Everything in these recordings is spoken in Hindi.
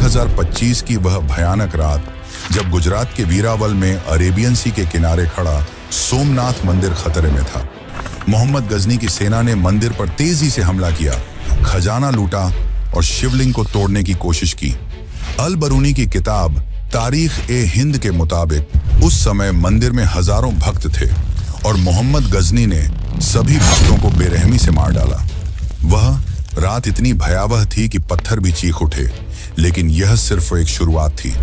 2025 की वह भयानक रात जब गुजरात के वीरावल में अरेबियन सी के किनारे खड़ा सोमनाथ मंदिर खतरे में था। मोहम्मद गजनी की सेना ने मंदिर पर तेजी से हमला किया, खजाना लूटा और शिवलिंग को तोड़ने की कोशिश की। अल बरूनी की किताब तारीख-ए-हिंद के मुताबिक उस समय मंदिर में हजारों भक्त थे और मोहम्मद गजनी ने सभी भक्तों को बेरहमी से मार डाला। वह रात इतनी भयावह थी कि पत्थर भी चीख उठे, लेकिन यह सिर्फ एक शुरुआत थी।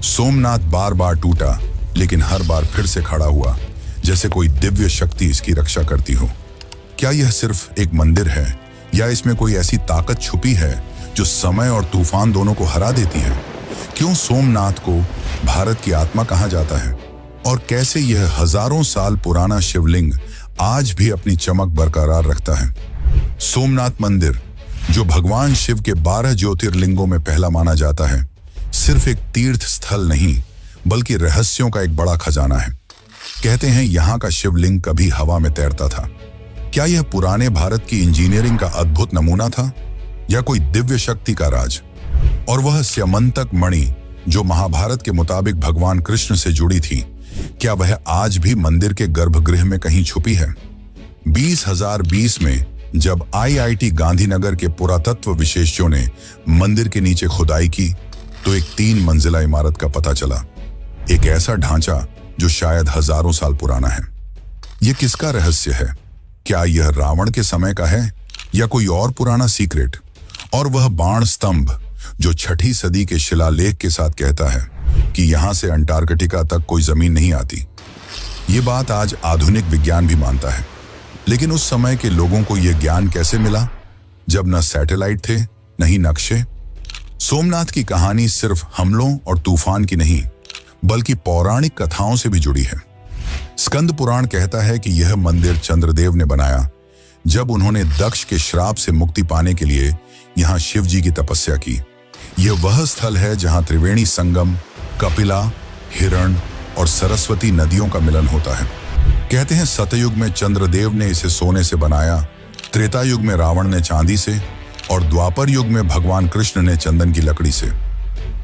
सोमनाथ बार बार टूटा, लेकिन हर बार फिर से खड़ा हुआ, जैसे कोई दिव्य शक्ति इसकी रक्षा करती हो। क्या यह सिर्फ एक मंदिर है या इसमें कोई ऐसी ताकत छुपी है जो समय और तूफान दोनों को हरा देती है? क्यों सोमनाथ को भारत की आत्मा कहा जाता है और कैसे यह हजारों साल पुराना शिवलिंग आज भी अपनी चमक बरकरार रखता है? सोमनाथ मंदिर, जो भगवान शिव के 12 ज्योतिर्लिंगों में पहला माना जाता है, सिर्फ एक तीर्थ स्थल नहीं बल्कि रहस्यों का एक बड़ा खजाना है। कहते हैं यहाँ का शिवलिंग कभी हवा में तैरता था। क्या यह पुराने भारत की इंजीनियरिंग का अद्भुत नमूना था या कोई दिव्य शक्ति का राज? और वह स्यमंतक मणि जो महाभारत के मुताबिक भगवान कृष्ण से जुड़ी थी, क्या वह आज भी मंदिर के गर्भगृह में कहीं छुपी है? 2020 में जब IIT गांधीनगर के पुरातत्व विशेषज्ञों ने मंदिर के नीचे खुदाई की तो एक 3 मंजिला इमारत का पता चला। एक ऐसा ढांचा जो शायद हजारों साल पुराना है। यह किसका रहस्य है? क्या यह रावण के समय का है या कोई और पुराना सीक्रेट? और वह बाण स्तंभ जो 6ठी सदी के शिलालेख के साथ कहता है कि यहां से अंटार्कटिका तक कोई जमीन नहीं आती। ये बात आज आधुनिक विज्ञान भी मानता है, लेकिन उस समय के लोगों को यह ज्ञान कैसे मिला जब न सैटेलाइट थे न ही नक्शे? सोमनाथ की कहानी सिर्फ हमलों और तूफान की नहीं बल्कि पौराणिक कथाओं से भी जुड़ी है। स्कंद पुराण कहता है कि यह मंदिर चंद्रदेव ने बनाया जब उन्होंने दक्ष के श्राप से मुक्ति पाने के लिए यहाँ शिव जी की तपस्या की। यह वह स्थल है जहाँ त्रिवेणी संगम, कपिला, हिरण और सरस्वती नदियों का मिलन होता है। कहते हैं सतयुग में चंद्रदेव ने इसे सोने से बनाया, त्रेता युग में रावण ने चांदी से और द्वापर युग में भगवान कृष्ण ने चंदन की लकड़ी से।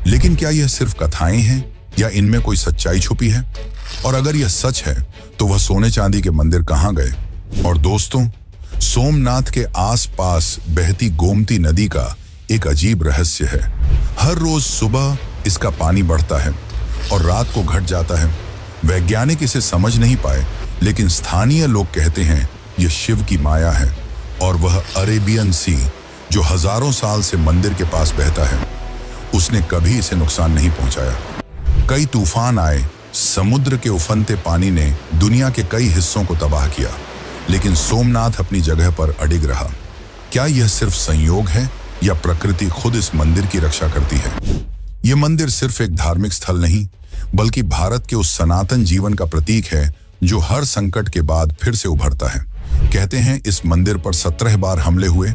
लेकिन क्या यह सिर्फ कथाएं हैं या इनमें कोई सच्चाई छुपी है? और अगर यह सच है तो वह सोने चांदी के मंदिर कहाँ गए? और दोस्तों, सोमनाथ के आसपास बहती गोमती नदी का एक अजीब रहस्य है। हर रोज सुबह इसका पानी बढ़ता है और रात को घट जाता है। वैज्ञानिक इसे समझ नहीं पाए, लेकिन स्थानीय लोग कहते हैं यह शिव की माया है और वह अरेबियन सी जो हजारों साल से मंदिर के पास बहता है, उसने कभी इसे नुकसान नहीं पहुंचाया। कई तूफान आए, समुद्र के उफनते पानी ने दुनिया के कई हिस्सों को तबाह किया, लेकिन सोमनाथ अपनी जगह पर अडिग रहा। क्या यह सिर्फ संयोग है या प्रकृति खुद इस मंदिर की रक्षा करती है? यह मंदिर सिर्फ एक धार्मिक स्थल नहीं बल्कि भारत के उस सनातन जीवन का प्रतीक है जो हर संकट के बाद फिर से उभरता है। कहते हैं इस मंदिर पर 17 बार हमले हुए,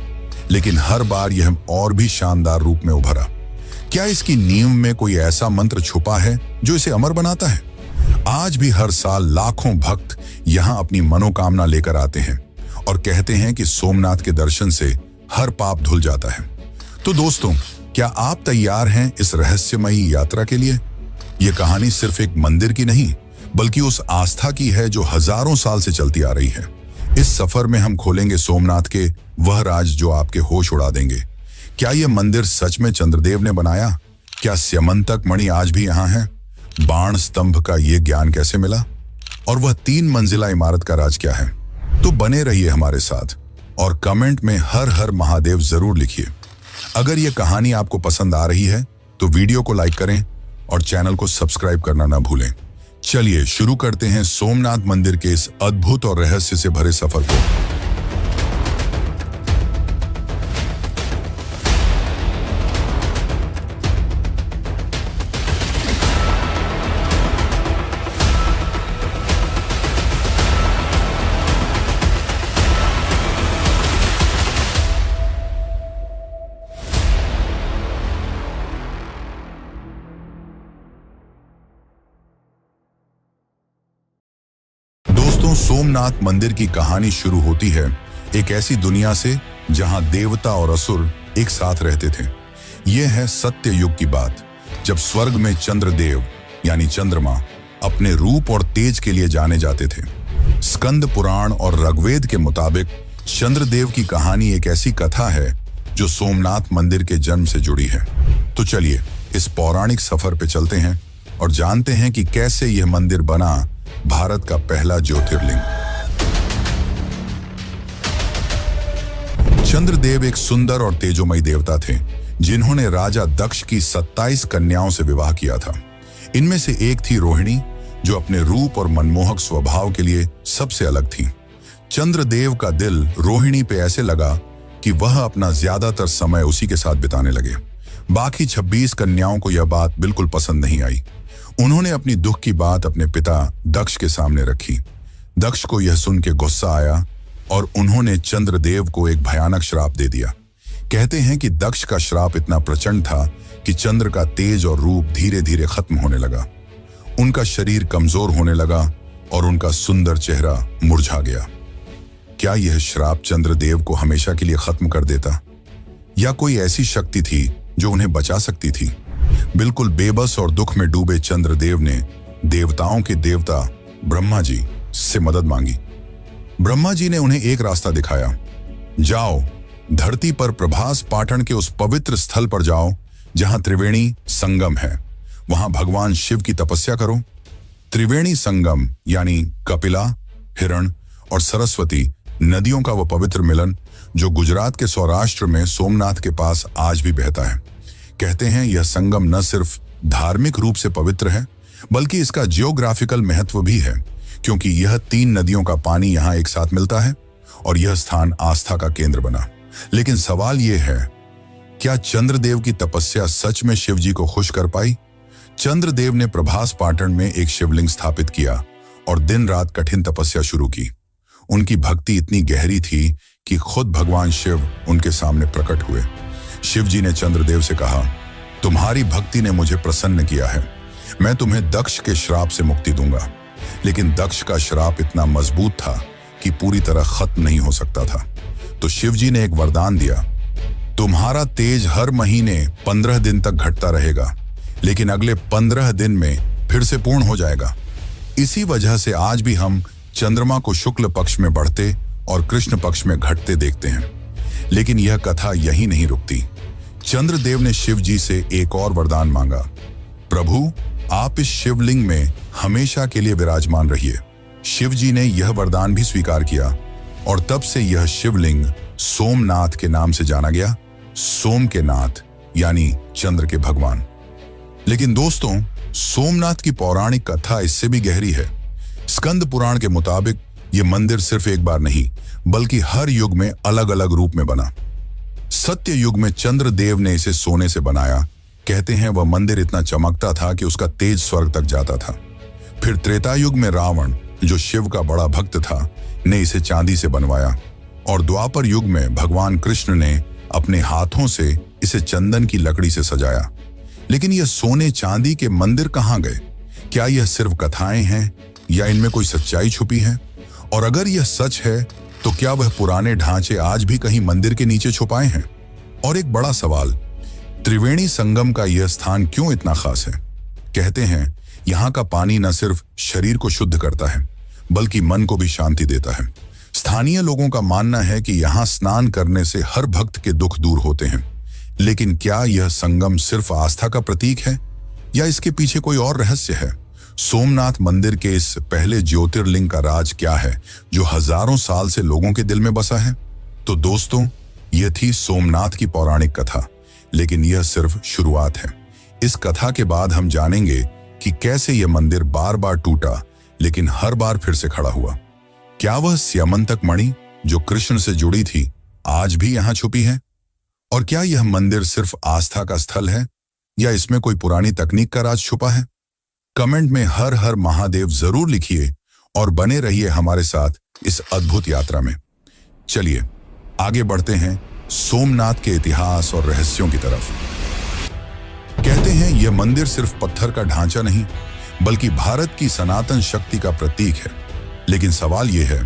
लेकिन हर बार यह और भी शानदार रूप में उभरा। क्या इसकी नींव में कोई ऐसा मंत्र छुपा है जो इसे अमर बनाता है? आज भी हर साल लाखों भक्त यहाँ अपनी मनोकामना लेकर आते हैं और कहते हैं कि सोमनाथ के दर्शन से हर पाप धुल जाता है। तो दोस्तों, क्या आप तैयार हैं इस रहस्यमयी यात्रा के लिए? यह कहानी सिर्फ एक मंदिर की नहीं बल्कि उस आस्था की है जो हजारों साल से चलती आ रही है। इस सफर में हम खोलेंगे सोमनाथ के वह राज जो आपके होश उड़ा देंगे। क्या यह मंदिर सच में चंद्रदेव ने बनाया? क्या स्यमंतक मणि आज भी यहाँ है? बाण स्तंभ का ये ज्ञान कैसे मिला? और वह 3 मंजिला इमारत का राज क्या है? तो बने रहिए हमारे साथ और कमेंट में हर हर महादेव जरूर लिखिए। अगर यह कहानी आपको पसंद आ रही है तो वीडियो को लाइक करें और चैनल को सब्सक्राइब करना ना भूलें। चलिए शुरू करते हैं सोमनाथ मंदिर के इस अद्भुत और रहस्य से भरे सफर को। दोस्तों, सोमनाथ मंदिर की कहानी शुरू होती है एक ऐसी दुनिया से जहां देवता और असुर एक साथ रहते थे। यह है सत्य युग की बात, जब स्वर्ग में चंद्रदेव यानी चंद्रमा अपने रूप और तेज के लिए जाने जाते थे। स्कंद पुराण और ऋग्वेद के मुताबिक चंद्रदेव की कहानी एक ऐसी कथा है जो सोमनाथ मंदिर के जन्म से जुड़ी है। तो चलिए इस पौराणिक सफर पे चलते हैं और जानते हैं कि कैसे यह मंदिर बना भारत का पहला ज्योतिर्लिंग। चंद्रदेव एक सुंदर और तेजोमयी देवता थे जिन्होंने राजा दक्ष की 27 कन्याओं से विवाह किया था। इनमें से एक थी रोहिणी, जो अपने रूप और मनमोहक स्वभाव के लिए सबसे अलग थी। चंद्रदेव का दिल रोहिणी पे ऐसे लगा कि वह अपना ज्यादातर समय उसी के साथ बिताने लगे। बाकी 26 कन्याओं को यह बात बिल्कुल पसंद नहीं आई। उन्होंने अपनी दुख की बात अपने पिता दक्ष के सामने रखी। दक्ष को यह सुन के गुस्सा आया और उन्होंने चंद्रदेव को एक भयानक श्राप दे दिया। कहते हैं कि दक्ष का श्राप इतना प्रचंड था कि चंद्र का तेज और रूप धीरे धीरे खत्म होने लगा। उनका शरीर कमजोर होने लगा और उनका सुंदर चेहरा मुरझा गया। क्या यह श्राप चंद्रदेव को हमेशा के लिए खत्म कर देता, या कोई ऐसी शक्ति थी जो उन्हें बचा सकती थी? बिल्कुल बेबस और दुख में डूबे चंद्रदेव ने देवताओं के देवता ब्रह्मा जी से मदद मांगी। ब्रह्मा जी ने उन्हें एक रास्ता दिखाया। जाओ, धरती पर प्रभास पाटन के उस पवित्र स्थल पर जाओ जहां त्रिवेणी संगम है। वहां भगवान शिव की तपस्या करो। त्रिवेणी संगम यानी कपिला, हिरण और सरस्वती नदियों का वह पवित्र मिलन जो गुजरात के सौराष्ट्र में सोमनाथ के पास आज भी बहता है। कहते हैं यह संगम न सिर्फ धार्मिक रूप से पवित्र है, बल्कि इसका जियोग्राफिकल महत्व भी है, क्योंकि यह 3 नदियों का पानी यहाँ एक साथ मिलता है और यह स्थान आस्था का केंद्र बना। लेकिन सवाल यह है, क्या चंद्रदेव की तपस्या सच में शिव जी को खुश कर पाई? चंद्रदेव ने प्रभास पाटन में एक शिवलिंग स्थापित किया और दिन रात कठिन तपस्या शुरू की। उनकी भक्ति इतनी गहरी थी कि खुद भगवान शिव उनके सामने प्रकट हुए। शिव जी ने चंद्रदेव से कहा, तुम्हारी भक्ति ने मुझे प्रसन्न किया है, मैं तुम्हें दक्ष के श्राप से मुक्ति दूंगा। लेकिन दक्ष का श्राप इतना मजबूत था कि पूरी तरह खत्म नहीं हो सकता था। तो शिव जी ने एक वरदान दिया, तुम्हारा तेज हर महीने 15 दिन तक घटता रहेगा, लेकिन अगले 15 दिन में फिर से पूर्ण हो जाएगा। इसी वजह से आज भी हम चंद्रमा को शुक्ल पक्ष में बढ़ते और कृष्ण पक्ष में घटते देखते हैं। लेकिन यह कथा यही नहीं रुकती। चंद्रदेव ने शिव जी से एक और वरदान मांगा, प्रभु आप इस शिवलिंग में हमेशा के लिए विराजमान रहिए। शिव जी ने यह वरदान भी स्वीकार किया और तब से यह शिवलिंग सोमनाथ के नाम से जाना गया। सोम के नाथ यानी चंद्र के भगवान। लेकिन दोस्तों, सोमनाथ की पौराणिक कथा इससे भी गहरी है। स्कंद पुराण के मुताबिक यह मंदिर सिर्फ एक बार नहीं, बल्कि हर युग में अलग अलग रूप में बना। सत्य युग में चंद्रदेव ने इसे सोने से बनाया। कहते हैं वह मंदिर इतना चमकता था कि उसका तेज स्वर्ग तक जाता था। फिर त्रेता युग में रावण, जो शिव का बड़ा भक्त था, ने इसे चांदी से बनवाया और द्वापर युग में भगवान कृष्ण ने अपने हाथों से इसे चंदन की लकड़ी से सजाया। लेकिन यह सोने चांदी के मंदिर कहाँ गए? क्या यह सिर्फ कथाएं हैं या इनमें कोई सच्चाई छुपी है? और अगर यह सच है तो क्या वह पुराने ढांचे आज भी कहीं मंदिर के नीचे छुपाए हैं? और एक बड़ा सवाल, त्रिवेणी संगम का यह स्थान क्यों इतना खास है? कहते हैं यहाँ का पानी न सिर्फ शरीर को शुद्ध करता है, बल्कि मन को भी शांति देता है। स्थानीय लोगों का मानना है कि यहाँ स्नान करने से हर भक्त के दुख दूर होते हैं। लेकिन क्या यह संगम सिर्फ आस्था का प्रतीक है या इसके पीछे कोई और रहस्य है? सोमनाथ मंदिर के इस पहले ज्योतिर्लिंग का राज क्या है जो हजारों साल से लोगों के दिल में बसा है? तो दोस्तों, यह थी सोमनाथ की पौराणिक कथा, लेकिन यह सिर्फ शुरुआत है। इस कथा के बाद हम जानेंगे कि कैसे यह मंदिर बार बार टूटा, लेकिन हर बार फिर से खड़ा हुआ। क्या वह स्यमंतक मणि जो कृष्ण से जुड़ी थी आज भी यहाँ छुपी है? और क्या यह मंदिर सिर्फ आस्था का स्थल है या इसमें कोई पुरानी तकनीक का राज छुपा है? कमेंट में हर हर महादेव जरूर लिखिए और बने रहिए हमारे साथ इस अद्भुत यात्रा में। चलिए आगे बढ़ते हैं सोमनाथ के इतिहास और रहस्यों की तरफ। कहते हैं यह मंदिर सिर्फ पत्थर का ढांचा नहीं, बल्कि भारत की सनातन शक्ति का प्रतीक है। लेकिन सवाल यह है,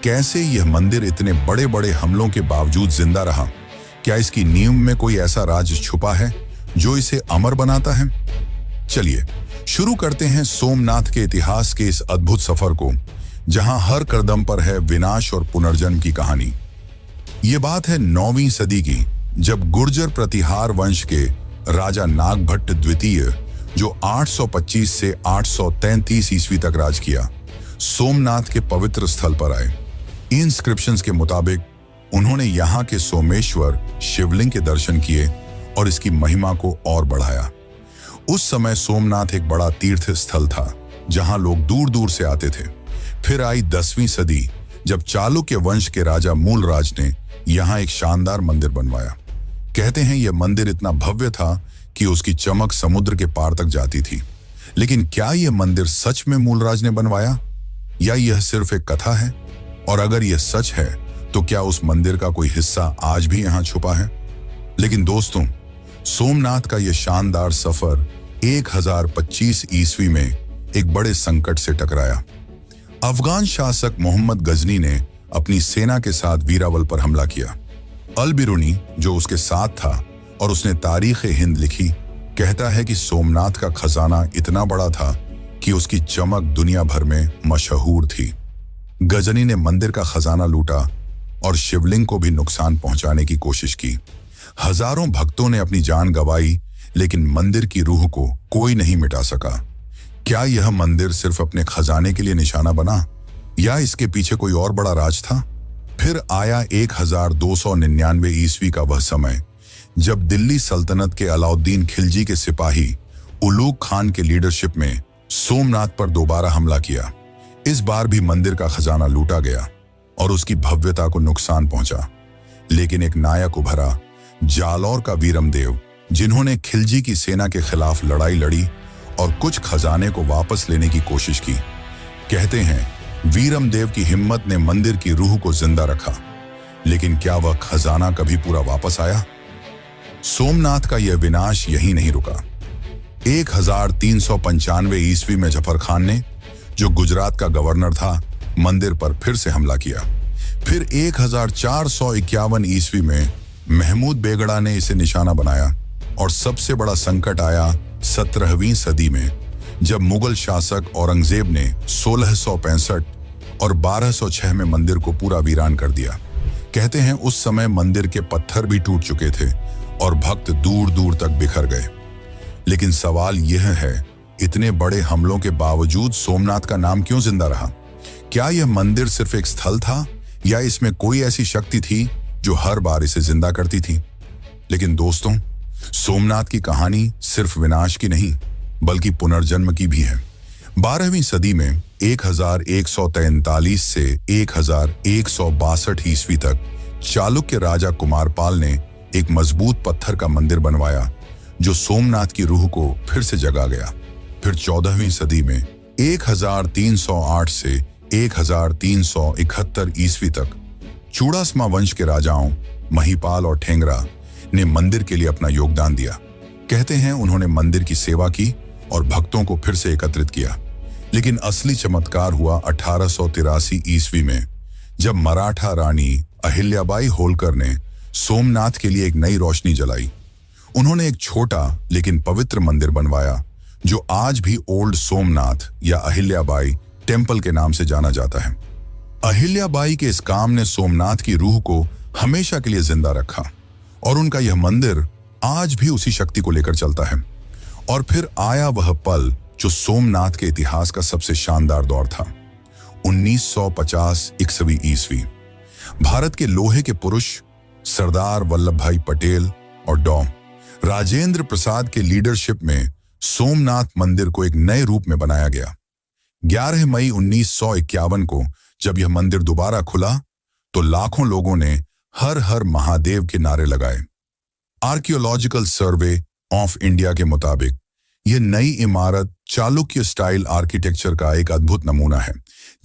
कैसे यह मंदिर इतने बड़े बड़े हमलों के बावजूद जिंदा रहा? क्या इसकी नींव में कोई ऐसा राज छुपा है जो इसे अमर बनाता है? चलिए शुरू करते हैं सोमनाथ के इतिहास के इस अद्भुत सफर को, जहां हर कदम पर है विनाश और पुनर्जन्म की कहानी। ये बात है 9वीं सदी की, जब गुर्जर प्रतिहार वंश के राजा नागभट्ट द्वितीय, जो 825 से 833 ईस्वी तक राज किया, सोमनाथ के पवित्र स्थल पर आए। इंस्क्रिप्शंस के मुताबिक उन्होंने यहाँ के सोमेश्वर शिवलिंग के दर्शन किए और इसकी महिमा को और बढ़ाया। उस समय सोमनाथ एक बड़ा तीर्थ स्थल था जहां लोग दूर दूर से आते थे। फिर आई 10वीं सदी, जब चालुक्य वंश के राजा मूलराज ने यहाँ एक शानदार मंदिर बनवाया। कहते हैं यह मंदिर इतना भव्य था कि उसकी चमक समुद्र के पार तक जाती थी। लेकिन क्या यह मंदिर सच में मूलराज ने बनवाया, या यह सिर्फ एक कथा है? और अगर यह सच है तो क्या उस मंदिर का कोई हिस्सा आज भी यहाँ छुपा है? लेकिन दोस्तों, सोमनाथ का यह शानदार सफर 1025 ईस्वी में एक बड़े संकट से टकराया। अफगान शासक मोहम्मद गजनी ने अपनी सेना के साथ वीरावल पर हमला किया। अल बिरूनी, जो उसके साथ था और उसने तारीख-ए-हिंद लिखी, कहता है कि सोमनाथ का खजाना इतना बड़ा था कि उसकी चमक दुनिया भर में मशहूर थी। गजनी ने मंदिर का खजाना लूटा और शिवलिंग को भी नुकसान पहुंचाने की कोशिश की। हजारों भक्तों ने अपनी जान गंवाई, लेकिन मंदिर की रूह को कोई नहीं मिटा सका। क्या यह मंदिर सिर्फ अपने खजाने के लिए निशाना बना, या इसके पीछे कोई और बड़ा राज था? फिर आया 1299 ईस्वी का वह समय, जब दिल्ली सल्तनत के अलाउद्दीन खिलजी के सिपाही उलूग खान के लीडरशिप में सोमनाथ पर दोबारा हमला किया। इस बार भी मंदिर का खजाना लूटा गया और उसकी भव्यता को नुकसान पहुंचा। लेकिन एक नायक उभरा, जालौर का वीरमदेव, जिन्होंने खिलजी की सेना के खिलाफ लड़ाई लड़ी और कुछ खजाने को वापस लेने की कोशिश की। कहते हैं वीरमदेव की हिम्मत ने मंदिर की रूह को जिंदा रखा। लेकिन क्या वह खजाना कभी पूरा वापस आया? सोमनाथ का यह विनाश यहीं नहीं रुका। 1395 ईस्वी में जफर खान ने, जो गुजरात का गवर्नर था, मंदिर पर फिर से हमला किया। फिर 1451 ईस्वी में महमूद बेगड़ा ने इसे निशाना बनाया। और सबसे बड़ा संकट आया 17वीं सदी में, जब मुगल शासक औरंगजेब ने 1665 और 1206 में मंदिर को पूरा वीरान कर दिया। कहते हैं उस समय मंदिर के पत्थर भी टूट चुके थे और भक्त दूर दूर तक बिखर गए। लेकिन सवाल यह है, इतने बड़े हमलों के बावजूद सोमनाथ का नाम क्यों जिंदा रहा? क्या यह मंदिर सिर्फ एक स्थल था, या इसमें कोई ऐसी शक्ति थी जो हर बार इसे जिंदा करती थी? लेकिन दोस्तों, सोमनाथ की कहानी सिर्फ विनाश की नहीं, बल्कि पुनर्जन्म की भी है। 12वीं सदी में 1143 से 1162 ईस्वी तक चालुक्य राजा कुमारपाल ने एक मजबूत पत्थर का मंदिर बनवाया, जो सोमनाथ की रूह को फिर से जगा गया। फिर 14वीं सदी में 1308 से 1371 ईस्वी तक चूड़ासमा वंश के राजाओं महिपाल और ठेंगरा ने मंदिर के लिए अपना योगदान दिया। कहते हैं उन्होंने मंदिर की सेवा की और भक्तों को फिर से एकत्रित किया। लेकिन असली चमत्कार हुआ 1883 ईस्वी में, जब मराठा रानी अहिल्याबाई होलकर ने सोमनाथ के लिए एक नई रोशनी जलाई। उन्होंने एक छोटा लेकिन पवित्र मंदिर बनवाया, जो आज भी ओल्ड सोमनाथ या अहिल्याबाई टेम्पल के नाम से जाना जाता है। अहिल्याबाई के इस काम ने सोमनाथ की रूह को हमेशा के लिए जिंदा रखा, और उनका यह मंदिर आज भी उसी शक्ति को लेकर चलता है। और फिर आया वह पल जो सोमनाथ के इतिहास का सबसे शानदार दौर था। 1950 ईस्वी, भारत के लोहे के पुरुष सरदार वल्लभ भाई पटेल और डॉ राजेंद्र प्रसाद के लीडरशिप में सोमनाथ मंदिर को एक नए रूप में बनाया गया। 11 मई 1951 को जब यह मंदिर दोबारा खुला, तो लाखों लोगों ने हर हर महादेव के नारे लगाए। आर्कियोलॉजिकल सर्वे ऑफ इंडिया के मुताबिक यह नई इमारत चालुक्य स्टाइल आर्किटेक्चर का एक अद्भुत नमूना है,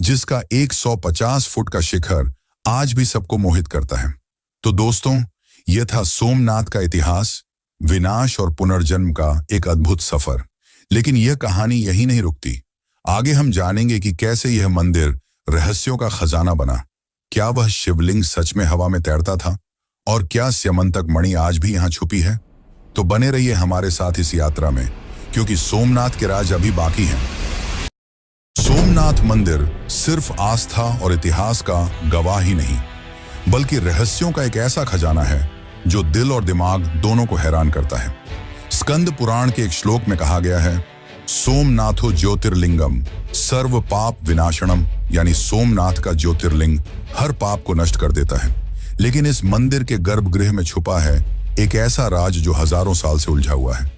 जिसका 150 फुट का शिखर आज भी सबको मोहित करता है। तो दोस्तों, यह था सोमनाथ का इतिहास, विनाश और पुनर्जन्म का एक अद्भुत सफर। लेकिन यह कहानी यही नहीं रुकती। आगे हम जानेंगे कि कैसे यह मंदिर रहस्यों का खजाना बना। क्या वह शिवलिंग सच में हवा में तैरता था, और क्या स्यमंतक मणि आज भी यहाँ छुपी है? तो बने रहिए हमारे साथ इस यात्रा में, क्योंकि सोमनाथ के राज अभी बाकी हैं। सोमनाथ मंदिर सिर्फ आस्था और इतिहास का गवाह ही नहीं, बल्कि रहस्यों का एक ऐसा खजाना है जो दिल और दिमाग दोनों को हैरान करता है। स्कंद पुराण के एक श्लोक में कहा गया है, सोमनाथो ज्योतिर्लिंगम सर्व पाप विनाशनम, यानी सोमनाथ का ज्योतिर्लिंग हर पाप को नष्ट कर देता है। लेकिन इस मंदिर के गर्भगृह में छुपा है एक ऐसा राज जो हजारों साल से उलझा हुआ है।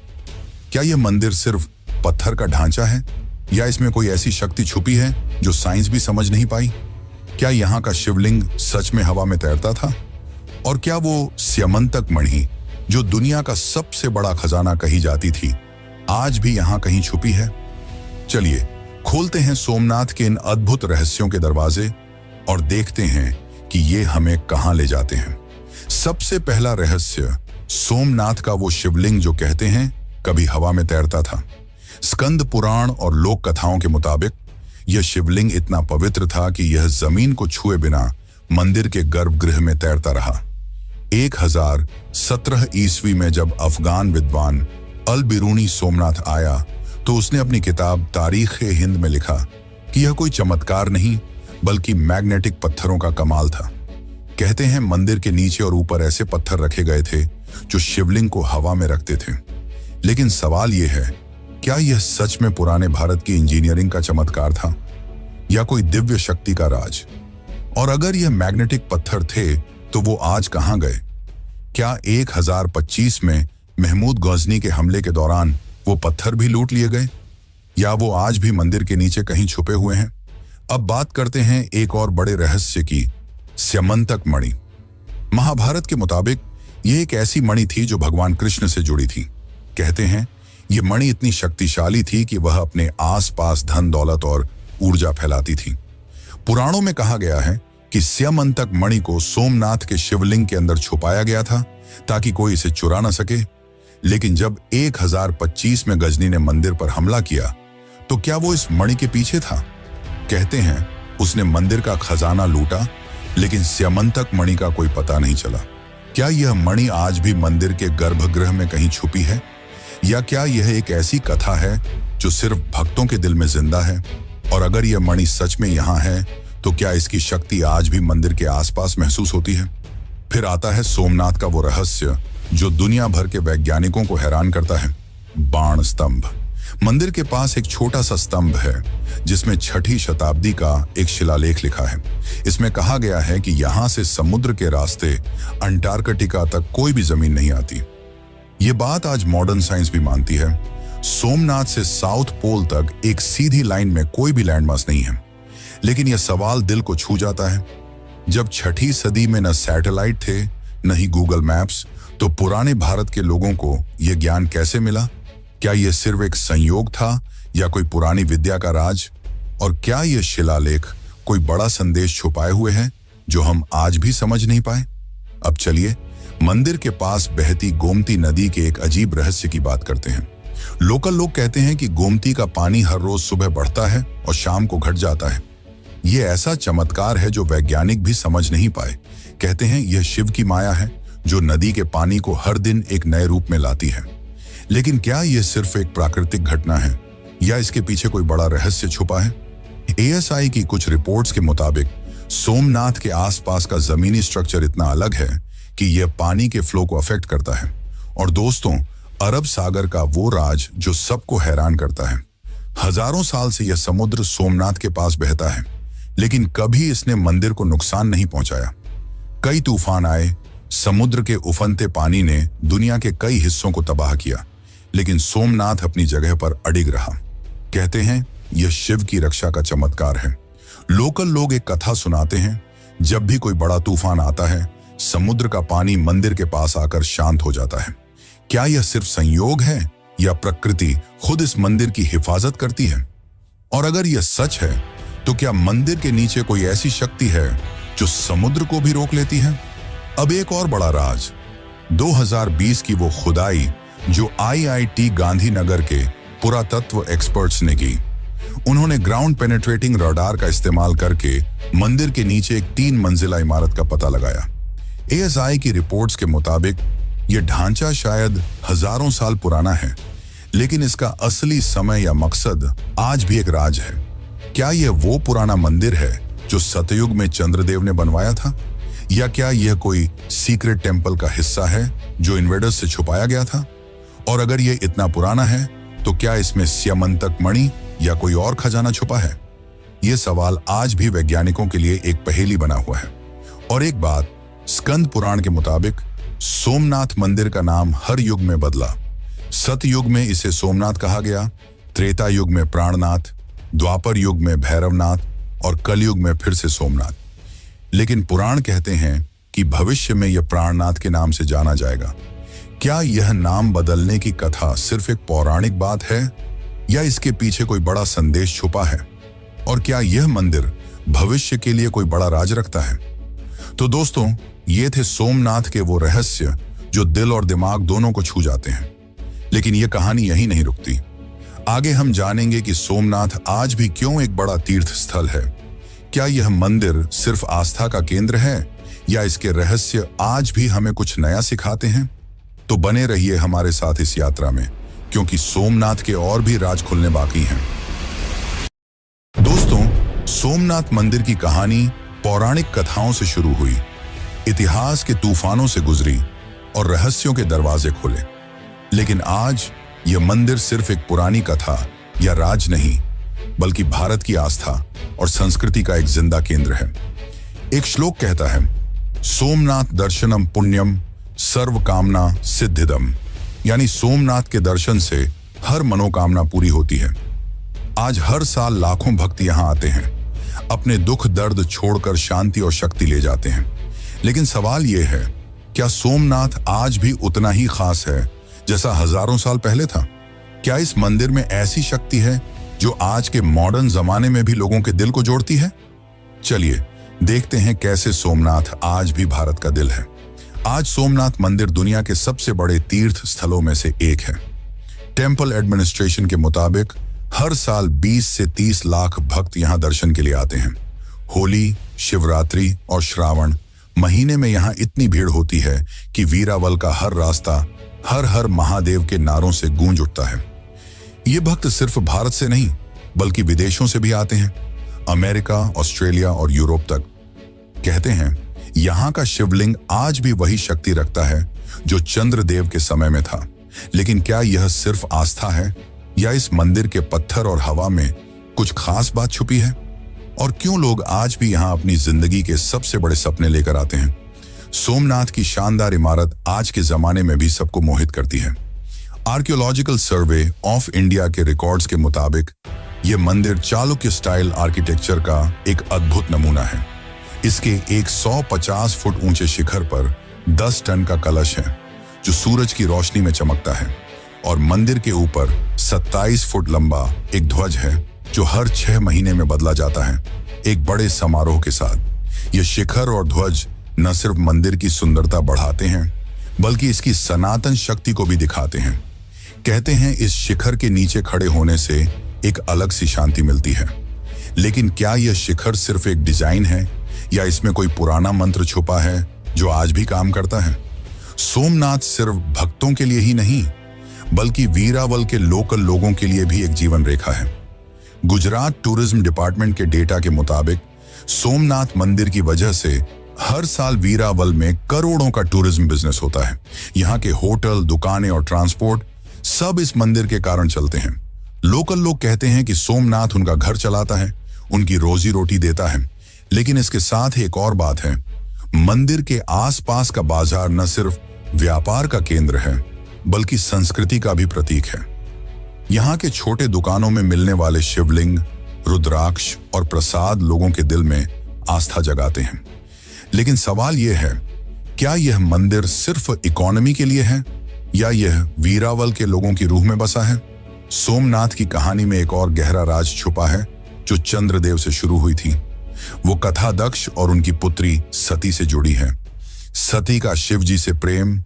क्या यह मंदिर सिर्फ पत्थर का ढांचा है, या इसमें कोई ऐसी शक्ति छुपी है जो साइंस भी समझ नहीं पाई? क्या यहाँ का शिवलिंग सच में हवा में तैरता था? और क्या वो स्यमंतक मणि जो दुनिया का सबसे बड़ा खजाना कही जाती थी, आज भी यहाँ कहीं छुपी है? चलिए खोलते हैं सोमनाथ के इन अद्भुत रहस्यों के दरवाजे और देखते हैं कि ये हमें कहां ले जाते हैं। सबसे पहला रहस्य, सोमनाथ का वो शिवलिंग जो कहते हैं कभी हवा में तैरता था। स्कंद पुराण और लोक कथाओं के मुताबिक यह शिवलिंग इतना पवित्र था कि यह जमीन को छुए बिना मंदिर के गर्भगृह में तैरता रहा। 1017 ईस्वी में जब अफगान विद्वान अल बिरूनी सोमनाथ आया तो उसने अपनी किताब तारीख-ए-हिंद में लिखा कि यह कोई चमत्कार नहीं बल्कि मैग्नेटिक पत्थरों का कमाल था। कहते हैं मंदिर के नीचे और ऊपर ऐसे पत्थर रखे गए थे जो शिवलिंग को हवा में रखते थे। लेकिन सवाल यह है, क्या यह सच में पुराने भारत की इंजीनियरिंग का चमत्कार था या कोई दिव्य शक्ति का राज? और अगर यह मैग्नेटिक पत्थर थे तो वो आज कहां गए? क्या 1025 में महमूद गजनी के हमले के दौरान वो पत्थर भी लूट लिए गए, या वो आज भी मंदिर के नीचे कहीं छुपे हुए हैं? अब बात करते हैं एक और बड़े रहस्य की, स्यमंतक मणि। महाभारत के मुताबिक यह एक ऐसी मणि थी जो भगवान कृष्ण से जुड़ी थी। कहते हैं यह मणि इतनी शक्तिशाली थी कि वह अपने आसपास धन दौलत और ऊर्जा फैलाती थी। पुराणों में कहा गया है कि स्यमंतक मणि को सोमनाथ के शिवलिंग के अंदर छुपाया गया था ताकि कोई इसे चुरा न सके। लेकिन जब 1025 में गजनी ने मंदिर पर हमला किया तो क्या वो इस मणि के पीछे था? कहते हैं उसने मंदिर का खजाना लूटा, लेकिन स्यमंतक मणि का कोई पता नहीं चला। क्या यह मणि आज भी मंदिर के गर्भगृह में कहीं छुपी है, या क्या यह एक ऐसी कथा है जो सिर्फ भक्तों के दिल में जिंदा है? और अगर यह मणि सच में यहाँ है तो क्या इसकी शक्ति आज भी मंदिर के आसपास महसूस होती है? फिर आता है सोमनाथ का वो रहस्य जो दुनिया भर के वैज्ञानिकों को हैरान करता है, बाण स्तंभ। मंदिर के पास एक छोटा सा स्तंभ है जिसमें 6ठी शताब्दी का एक शिलालेख लिखा है। इसमें कहा गया है कि यहाँ से समुद्र के रास्ते अंटार्कटिका तक कोई भी जमीन नहीं आती। ये बात आज मॉडर्न साइंस भी मानती है। सोमनाथ से साउथ पोल तक एक सीधी लाइन में कोई भी लैंडमास नहीं है। लेकिन यह सवाल दिल को छू जाता है, जब 6ठी सदी में न सैटेलाइट थे न ही गूगल मैप्स, तो पुराने भारत के लोगों को यह ज्ञान कैसे मिला? क्या यह सिर्फ एक संयोग था या कोई पुरानी विद्या का राज? और क्या यह शिलालेख कोई बड़ा संदेश छुपाए हुए है जो हम आज भी समझ नहीं पाए? अब चलिए मंदिर के पास बहती गोमती नदी के एक अजीब रहस्य की बात करते हैं। लोकल लोग कहते हैं कि गोमती का पानी हर रोज सुबह बढ़ता है और शाम को घट जाता है। यह ऐसा चमत्कार है जो वैज्ञानिक भी समझ नहीं पाए। कहते हैं यह शिव की माया है जो नदी के पानी को हर दिन एक नए रूप में लाती है। लेकिन क्या यह सिर्फ एक प्राकृतिक घटना है या इसके पीछे कोई बड़ा रहस्य छुपा है? ASI की कुछ रिपोर्ट्स के मुताबिक सोमनाथ के आसपास का जमीनी स्ट्रक्चर इतना अलग है कि यह पानी के फ्लो को अफेक्ट करता है। और दोस्तों, अरब सागर का वो राज जो सबको हैरान करता है। हजारों साल से यह समुद्र सोमनाथ के पास बहता है, लेकिन कभी इसने मंदिर को नुकसान नहीं पहुंचाया। कई तूफान आए, समुद्र के उफनते पानी ने दुनिया के कई हिस्सों को तबाह किया, लेकिन सोमनाथ अपनी जगह पर अडिग रहा। कहते हैं यह शिव की रक्षा का चमत्कार है। लोकल लोग एक कथा सुनाते हैं, जब भी कोई बड़ा तूफान आता है समुद्र का पानी मंदिर के पास आकर शांत हो जाता है। क्या यह सिर्फ संयोग है या प्रकृति खुद इस मंदिर की हिफाजत करती है? और अगर यह सच है तो क्या मंदिर के नीचे कोई ऐसी शक्ति है जो समुद्र को भी रोक लेती है? अब एक और बड़ा राज, 2020 की वो खुदाई जो IIT गांधीनगर के पुरातत्व एक्सपर्ट्स ने की। उन्होंने ग्राउंड पेनेट्रेटिंग रडार का इस्तेमाल करके मंदिर के नीचे एक 3 मंजिला इमारत का पता लगाया। एएसआई की रिपोर्ट्स के मुताबिक यह ढांचा शायद हजारों साल पुराना है, लेकिन इसका असली समय या मकसद आज भी एक राज है। क्या यह वो पुराना मंदिर है जो सतयुग में चंद्रदेव ने बनवाया था, या क्या यह कोई सीक्रेट टेंपल का हिस्सा है जो इन्वेडर्स से छुपाया गया था? और अगर यह इतना पुराना है तो क्या इसमें स्यमंतक मणि या कोई और खजाना छुपा है? यह सवाल आज भी वैज्ञानिकों के लिए एक पहेली बना हुआ है। और एक बात, स्कंद पुराण के मुताबिक सोमनाथ मंदिर का नाम हर युग में बदला। सतयुग में इसे सोमनाथ कहा गया, त्रेता युग में प्राणनाथ, द्वापर युग में भैरवनाथ और कलयुग में फिर से सोमनाथ। लेकिन पुराण कहते हैं कि भविष्य में यह प्राणनाथ के नाम से जाना जाएगा। क्या यह नाम बदलने की कथा सिर्फ एक पौराणिक बात है, या इसके पीछे कोई बड़ा संदेश छुपा है? और क्या यह मंदिर भविष्य के लिए कोई बड़ा राज रखता है? तो दोस्तों, ये थे सोमनाथ के वो रहस्य जो दिल और दिमाग दोनों को छू जाते हैं। लेकिन यह कहानी यहीं नहीं रुकती। आगे हम जानेंगे कि सोमनाथ आज भी क्यों एक बड़ा तीर्थ स्थल है। क्या यह मंदिर सिर्फ आस्था का केंद्र है, या इसके रहस्य आज भी हमें कुछ नया सिखाते हैं? तो बने रहिए हमारे साथ इस यात्रा में, क्योंकि सोमनाथ के और भी राज खुलने बाकी हैं। दोस्तों, सोमनाथ मंदिर की कहानी पौराणिक कथाओं से शुरू हुई, इतिहास के तूफानों से गुजरी और रहस्यों के दरवाजे खुले। लेकिन आज यह मंदिर सिर्फ एक पुरानी कथा या राज नहीं, बल्कि भारत की आस्था और संस्कृति का एक जिंदा केंद्र है। एक श्लोक कहता है, सोमनाथ दर्शनम पुण्यम सर्व कामना सिद्धिदम, यानी सोमनाथ के दर्शन से हर मनोकामना पूरी होती है। आज हर साल लाखों भक्त यहाँ आते हैं, अपने दुख दर्द छोड़कर शांति और शक्ति ले जाते हैं। लेकिन सवाल यह है, क्या सोमनाथ आज भी उतना ही खास है जैसा हजारों साल पहले था? क्या इस मंदिर में ऐसी शक्ति है जो आज के मॉडर्न जमाने में भी लोगों के दिल को जोड़ती है? चलिए देखते हैं कैसे सोमनाथ आज भी भारत का दिल है। आज सोमनाथ मंदिर दुनिया के सबसे बड़े तीर्थ स्थलों में से एक है। टेंपल एडमिनिस्ट्रेशन के मुताबिक हर साल 20 से 30 लाख भक्त यहां दर्शन के लिए आते हैं। होली, शिवरात्रि और श्रावण महीने में यहां इतनी भीड़ होती है कि वीरावल का हर रास्ता हर हर महादेव के नारों से गूंज उठता है। ये भक्त सिर्फ भारत से नहीं, बल्कि विदेशों से भी आते हैं, अमेरिका, ऑस्ट्रेलिया और यूरोप तक। कहते हैं यहाँ का शिवलिंग आज भी वही शक्ति रखता है जो चंद्रदेव के समय में था। लेकिन क्या यह सिर्फ आस्था है, या इस मंदिर के पत्थर और हवा में कुछ खास बात छुपी है? और क्यों लोग आज भी यहाँ अपनी जिंदगी के सबसे बड़े सपने लेकर आते हैं? सोमनाथ की शानदार इमारत आज के जमाने में भी सबको मोहित करती है। आर्कियोलॉजिकल सर्वे ऑफ इंडिया के रिकॉर्ड्स के मुताबिक यह मंदिर चालुक्य स्टाइल आर्किटेक्चर का एक अद्भुत नमूना है। इसके 150 फुट ऊंचे शिखर पर 10 टन का कलश है जो सूरज की रोशनी में चमकता है, और मंदिर के ऊपर 27 फुट लंबा एक ध्वज है जो हर 6 महीने में बदला जाता है, एक बड़े समारोह के साथ। यह शिखर और ध्वज न सिर्फ मंदिर की सुंदरता बढ़ाते हैं, बल्कि इसकी सनातन शक्ति को भी दिखाते हैं। कहते हैं इस शिखर के नीचे खड़े होने से एक अलग सी शांति मिलती है। लेकिन क्या यह शिखर सिर्फ एक डिजाइन है, या इसमें कोई पुराना मंत्र छुपा है जो आज भी काम करता है? सोमनाथ सिर्फ भक्तों के लिए ही नहीं, बल्कि वीरावल के लोकल लोगों के लिए भी एक जीवन रेखा है। गुजरात टूरिज्म डिपार्टमेंट के डेटा के मुताबिक सोमनाथ मंदिर की वजह से हर साल वीरावल में करोड़ों का टूरिज्म बिजनेस होता है। यहाँ के होटल, दुकानें और ट्रांसपोर्ट सब इस मंदिर के कारण चलते हैं। लोकल लोग कहते हैं कि सोमनाथ उनका घर चलाता है, उनकी रोजी रोटी देता है। लेकिन इसके साथ एक और बात है, मंदिर के आसपास का बाजार न सिर्फ व्यापार का केंद्र है, बल्कि संस्कृति का भी प्रतीक है। यहाँ के छोटे दुकानों में मिलने वाले शिवलिंग, रुद्राक्ष और प्रसाद लोगों के दिल में आस्था जगाते हैं। लेकिन सवाल यह है, क्या यह मंदिर सिर्फ इकोनॉमी के लिए है, या यह वीरावल के लोगों की रूह में बसा है? सोमनाथ की कहानी में एक और गहरा राज छुपा है जो चंद्रदेव से शुरू हुई थी। वो कथा दक्ष और उनकी पुत्री सती से जुड़ी है। सती का शिव जी से प्रेम,